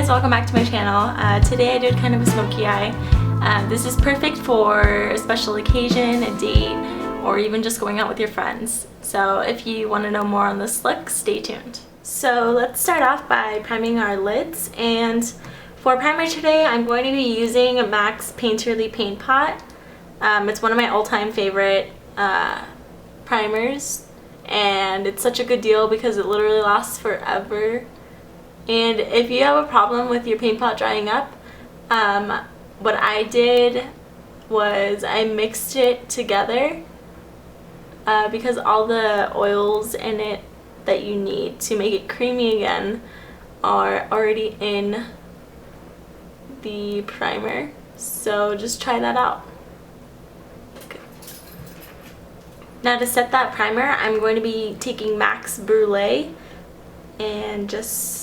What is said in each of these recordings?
guys, welcome back to my channel. Today I did kind of a smoky eye. This is perfect for a special occasion, a date, or even just going out with your friends. So if you want to know more on this look, stay tuned. So let's start off by priming our lids, and for primer today I'm going to be using a MAC's Painterly Paint Pot. It's one of my all-time favorite primers, and it's such a good deal because it literally lasts forever. And if you have a problem with your paint pot drying up, what I did was I mixed it together because all the oils in it that you need to make it creamy again are already in the primer. So just try that out. Okay. Now to set that primer, I'm going to be taking MAC's Brule and just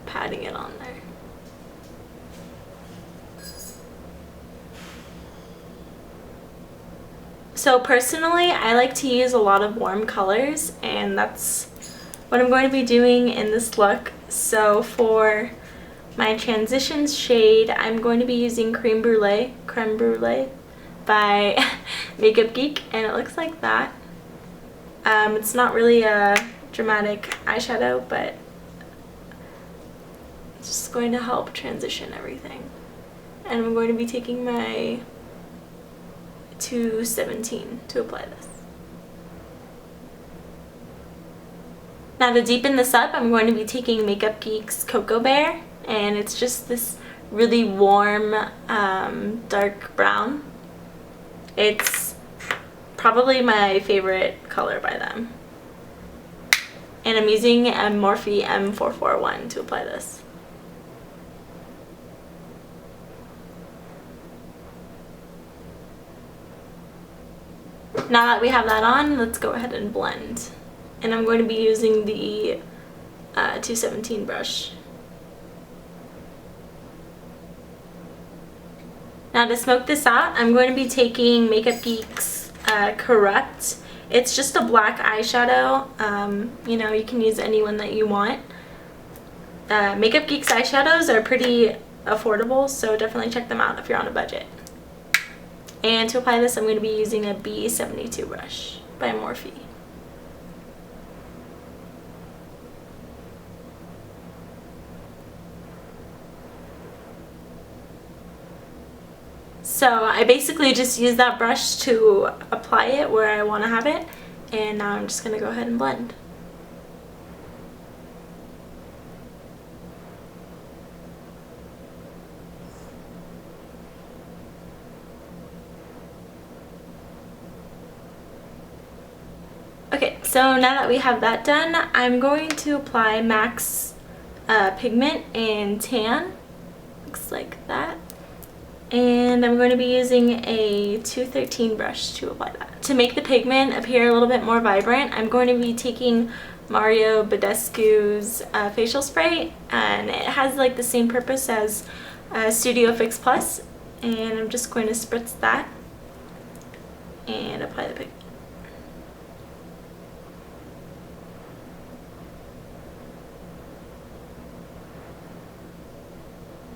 patting it on there. So personally, I like to use a lot of warm colors, and that's what I'm going to be doing in this look. So for my transitions shade, I'm going to be using Creme Brulee by Makeup Geek, and it looks like that. It's not really a dramatic eyeshadow, but it's just going to help transition everything. And I'm going to be taking my 217 to apply this. Now to deepen this up, I'm going to be taking Makeup Geek's Cocoa Bear, and it's just this really warm dark brown. It's probably my favorite color by them. And I'm using a Morphe M441 to apply this. Now that we have that on, let's go ahead and blend. And I'm going to be using the 217 brush. Now to smoke this out, I'm going to be taking Makeup Geek's Corrupt. It's just a black eyeshadow. You know, you can use any one that you want. Makeup Geek's eyeshadows are pretty affordable, so definitely check them out if you're on a budget. And to apply this, I'm going to be using a B72 brush by Morphe. So I basically just use that brush to apply it where I want to have it, and now I'm just going to go ahead and blend. Okay, so now that we have that done, I'm going to apply MAC's Pigment in Tan. Looks like that. And I'm going to be using a 213 brush to apply that. To make the pigment appear a little bit more vibrant, I'm going to be taking Badescu's facial spray, and it has like the same purpose as Studio Fix Plus, and I'm just going to spritz that and apply the pigment.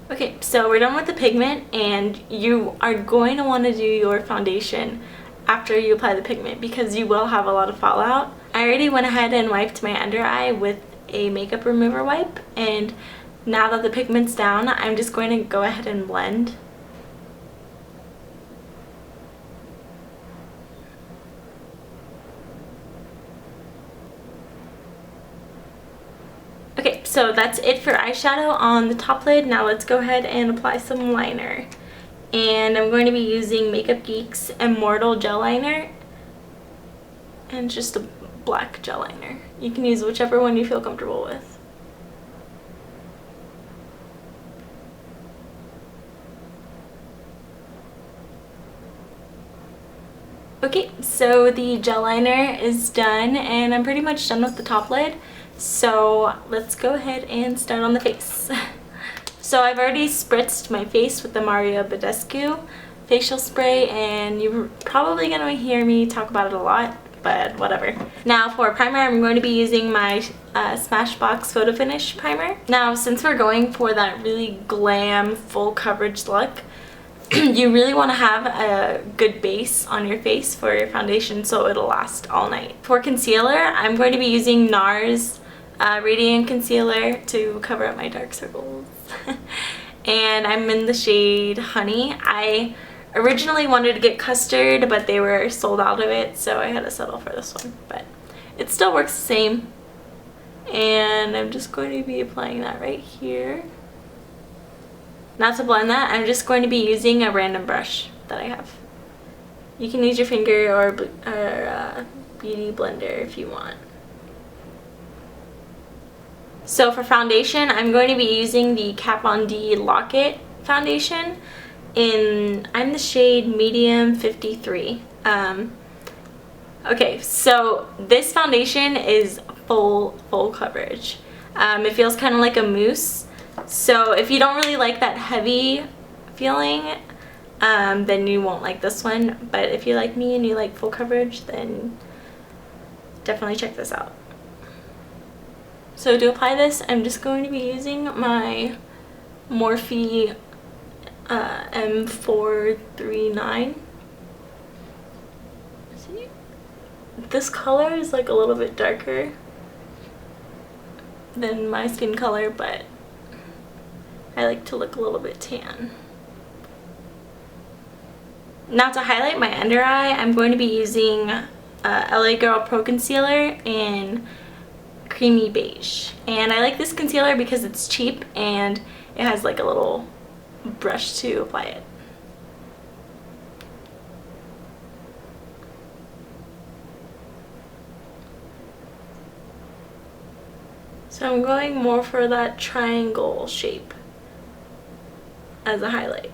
Okay, so we're done with the pigment, and you are going to want to do your foundation after you apply the pigment because you will have a lot of fallout. I already went ahead and wiped my under eye with a makeup remover wipe, and now that the pigment's down, I'm just going to go ahead and blend. Okay, so that's it for eyeshadow on the top lid. Now let's go ahead and apply some liner. And I'm going to be using Makeup Geek's Immortal gel liner, and just a black gel liner. You can use whichever one you feel comfortable with. Okay, so the gel liner is done, and I'm pretty much done with the top lid. So let's go ahead and start on the face. So I've already spritzed my face with the Badescu facial spray, and you're probably going to hear me talk about it a lot but whatever. Now for primer, I'm going to be using my Smashbox Photo Finish primer. Now since we're going for that really glam full coverage look, you really want to have a good base on your face for your foundation so it'll last all night. For concealer, I'm going to be using Nars Radiant Concealer to cover up my dark circles. And I'm in the shade Honey. I originally wanted to get Custard, but they were sold out of it, so I had to settle for this one. But it still works the same. And I'm just going to be applying that right here. Now to blend that, I'm just going to be using a random brush that I have. You can use your finger or beauty blender if you want. So for foundation, I'm going to be using the Kat Von D Lock-It foundation I'm the shade Medium 53. Okay, so this foundation is full coverage. It feels kind of like a mousse. So if you don't really like that heavy feeling, then you won't like this one. But if you like me and you like full coverage, then definitely check this out. So to apply this, I'm just going to be using my Morphe M439. See? This color is like a little bit darker than my skin color, but I like to look a little bit tan. Now to highlight my under eye, I'm going to be using LA Girl Pro Concealer in Creamy Beige. And I like this concealer because it's cheap and it has like a little brush to apply it. So I'm going more for that triangle shape as a highlight.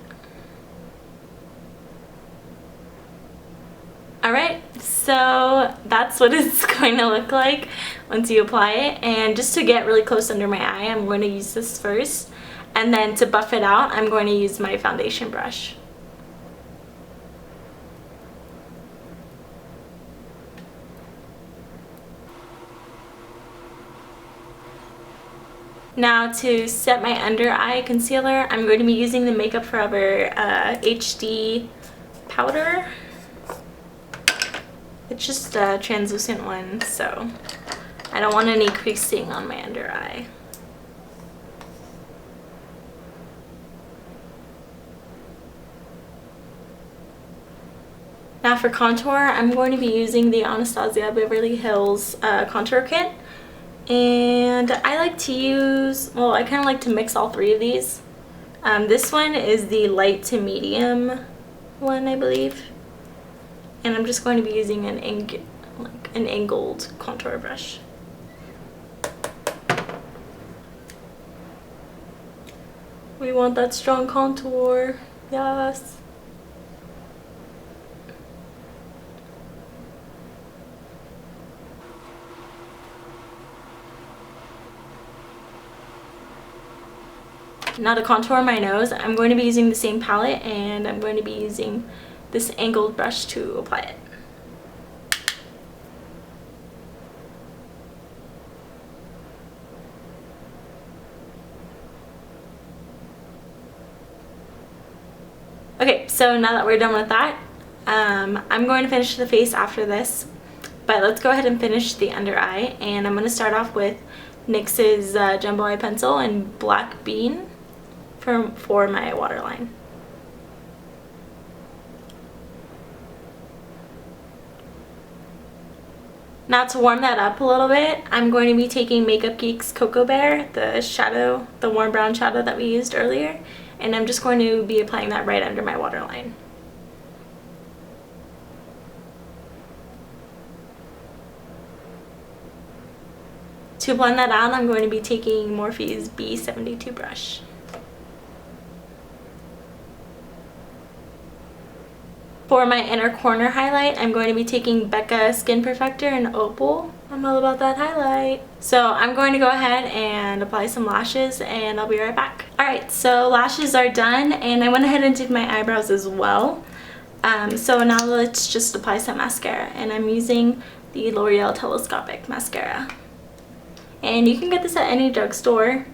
Alright, so that's what it's going to look like once you apply it. And just to get really close under my eye, I'm going to use this first. And then to buff it out, I'm going to use my foundation brush. Now to set my under eye concealer, I'm going to be using the Makeup Forever HD powder. It's just a translucent one, so I don't want any creasing on my under eye. Now for contour, I'm going to be using the Anastasia Beverly Hills contour kit. And I like to use, well, I kind of like to mix all three of these. This one is the light to medium one, I believe. And I'm just going to be using an angled contour brush. We want that strong contour. Yes. Now to contour my nose, I'm going to be using the same palette and I'm going to be using this angled brush to apply it. Okay, so now that we're done with that, I'm going to finish the face after this, but let's go ahead and finish the under eye. And I'm going to start off with NYX's Jumbo Eye Pencil in Black Bean for my waterline. Now to warm that up a little bit, I'm going to be taking Makeup Geek's Cocoa Bear, the shadow, the warm brown shadow that we used earlier, and I'm just going to be applying that right under my waterline. To blend that out, I'm going to be taking Morphe's B72 brush. For my inner corner highlight, I'm going to be taking BECCA Skin Perfector in Opal. I'm all about that highlight. So I'm going to go ahead and apply some lashes and I'll be right back. Alright, so lashes are done and I went ahead and did my eyebrows as well. So now let's just apply some mascara, and I'm using the L'Oreal Telescopic mascara. And you can get this at any drugstore.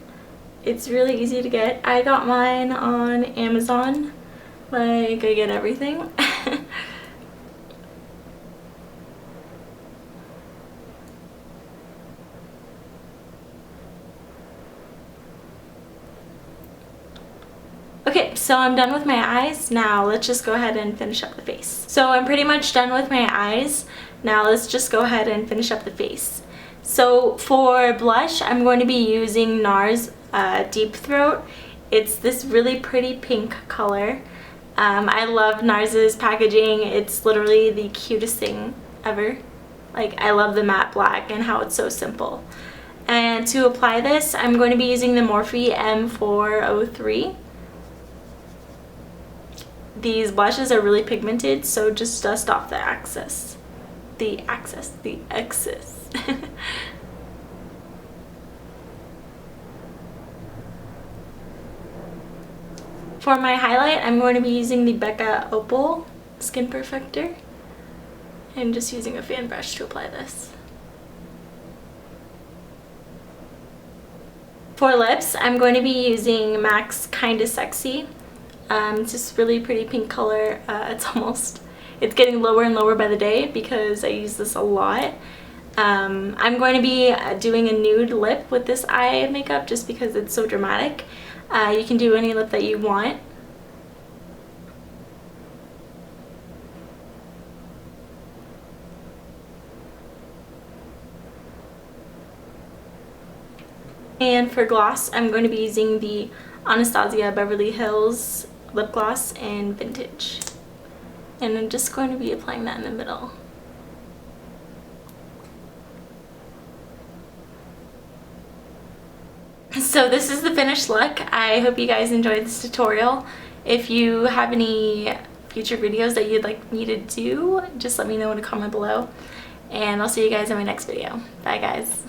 It's really easy to get. I got mine on Amazon. Like, I get everything. Okay, so I'm done with my eyes. Now let's just go ahead and finish up the face. So I'm pretty much done with my eyes. Now let's just go ahead and finish up the face. So for blush, I'm going to be using Nars Deep Throat. It's this really pretty pink color. I love Nars's packaging. It's literally the cutest thing ever. Like, I love the matte black and how it's so simple. And to apply this, I'm going to be using the Morphe M403. These blushes are really pigmented, so just dust off the excess. The excess. For my highlight, I'm going to be using the BECCA Opal Skin Perfector. And just using a fan brush to apply this. For lips, I'm going to be using MAC's Kinda Sexy. It's this really pretty pink color. It's getting lower and lower by the day because I use this a lot. I'm going to be doing a nude lip with this eye makeup just because it's so dramatic. You can do any lip that you want. And for gloss, I'm going to be using the Anastasia Beverly Hills lip gloss in Vintage. And I'm just going to be applying that in the middle. So this is the finished look. I hope you guys enjoyed this tutorial. If you have any future videos that you'd like me to do, just let me know in a comment below. And I'll see you guys in my next video. Bye guys.